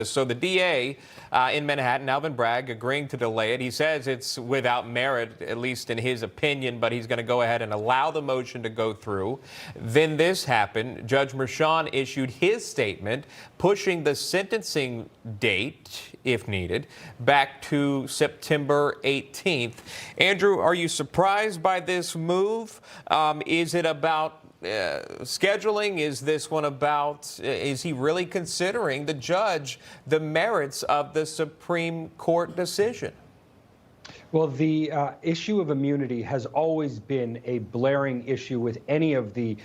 So the DA in Manhattan, Alvin Bragg, agreeing to delay it. He says it's without merit, at least in his opinion, but he's going to go ahead and allow the motion to go through. Then this happened. Judge Merchan issued his statement, pushing the sentencing date, if needed, back to September 18th. Andrew, are you surprised by this move? Is it about scheduling? Is this one about, is he really considering the judge the merits of the Supreme Court decision? Well, the issue of immunity has always been a blaring issue with any of the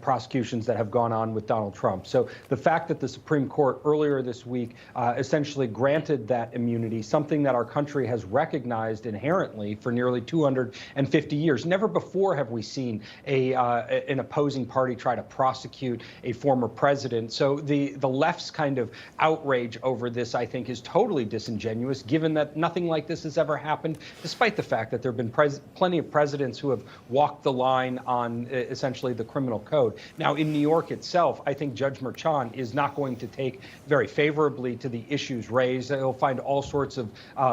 prosecutions that have gone on with Donald Trump. So the fact that the Supreme Court earlier this week essentially granted that immunity, something that our country has recognized inherently for nearly 250 years. Never before have we seen an opposing party try to prosecute a former president. So the left's kind of outrage over this, I think, is totally disingenuous, given that nothing like this has ever happened, despite the fact that there have been plenty of presidents who have walked the line on essentially the criminal code. Now, in New York itself, I think Judge Merchan is not going to take very favorably to the issues raised. He'll find all sorts of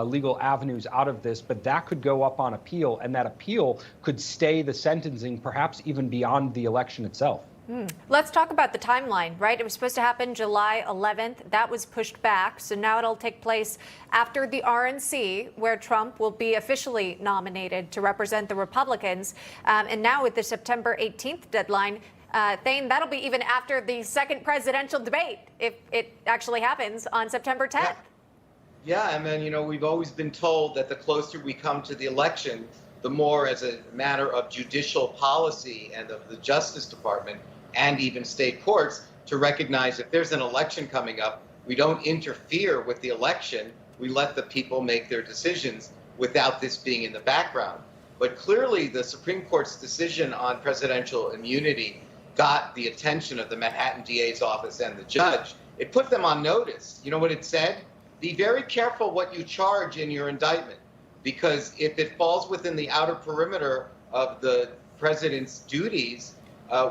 legal avenues out of this, but that could go up on appeal, and that appeal could stay the sentencing perhaps even beyond the election itself. Let's talk about the timeline, right? It was supposed to happen July 11th. That was pushed back. So now it'll take place after the RNC, where Trump will be officially nominated to represent the Republicans. And now with the September 18th deadline, Thane, that'll be even after the second presidential debate, if it actually happens on September 10th. Yeah, and then, we've always been told that the closer we come to the election, the more as a matter of judicial policy and of the Justice Department and even state courts to recognize if there's an election coming up, we don't interfere with the election. We let the people make their decisions without this being in the background. But clearly, the Supreme Court's decision on presidential immunity got the attention of the Manhattan DA's office and the judge. It put them on notice. You know what it said? Be very careful what you charge in your indictment, because if it falls within the outer perimeter of the president's duties,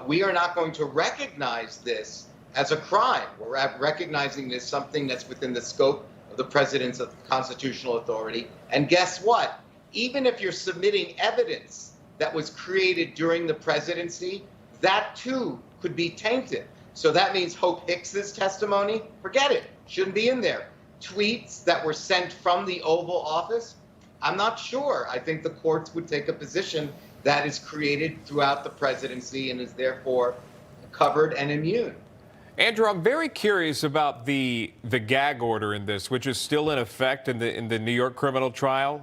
we are not going to recognize this as a crime. We're recognizing this something that's within the scope of the president's constitutional authority. And guess what? Even if you're submitting evidence that was created during the presidency, that too could be tainted. So that means Hope Hicks's testimony, forget it, shouldn't be in there. Tweets that were sent from the Oval Office, I'm not sure. I think the courts would take a position that is created throughout the presidency and is therefore covered and immune. Andrew, I'm very curious about the gag order in this, which is still in effect in the New York criminal trial.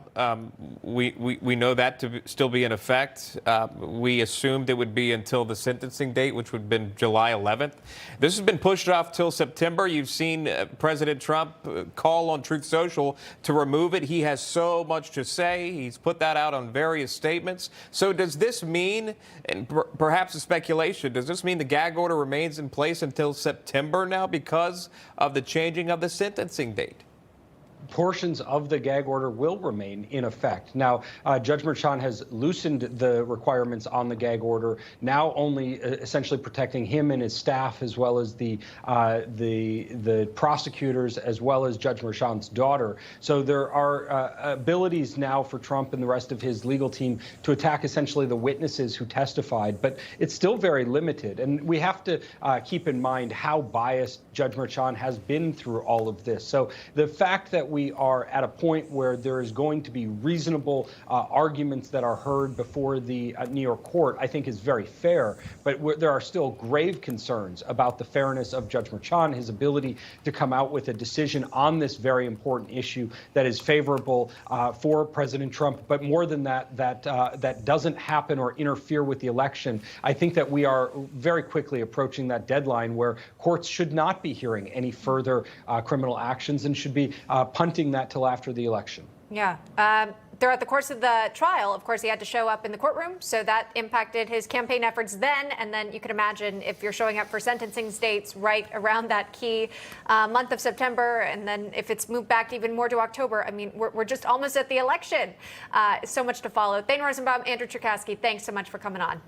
We know that to still be in effect. We assumed it would be until the sentencing date, which would have been July 11th. This has been pushed off till September. You've seen President Trump call on Truth Social to remove it. He has so much to say. He's put that out on various statements. So does this mean, and perhaps a speculation, does this mean the gag order remains in place until September now because of the changing of the sentencing date? Portions of the gag order will remain in effect. Now, Judge Merchan has loosened the requirements on the gag order, now only essentially protecting him and his staff, as well as the prosecutors, as well as Judge Merchan's daughter. So there are abilities now for Trump and the rest of his legal team to attack essentially the witnesses who testified, but it's still very limited. And we have to keep in mind how biased Judge Merchan has been through all of this. So the fact that we are at a point where there is going to be reasonable arguments that are heard before the New York court, I think is very fair. But there are still grave concerns about the fairness of Judge Merchan, his ability to come out with a decision on this very important issue that is favorable for President Trump. But more than that, that doesn't happen or interfere with the election. I think that we are very quickly approaching that deadline where courts should not be hearing any further criminal actions and should be punting that till after the election. Yeah. Throughout the course of the trial, of course, he had to show up in the courtroom, so that impacted his campaign efforts then. And then you can imagine if you're showing up for sentencing dates right around that key month of September, and then if it's moved back even more to October, I mean, we're just almost at the election. So much to follow. Thane Rosenbaum, Andrew Cherkasky, thanks so much for coming on.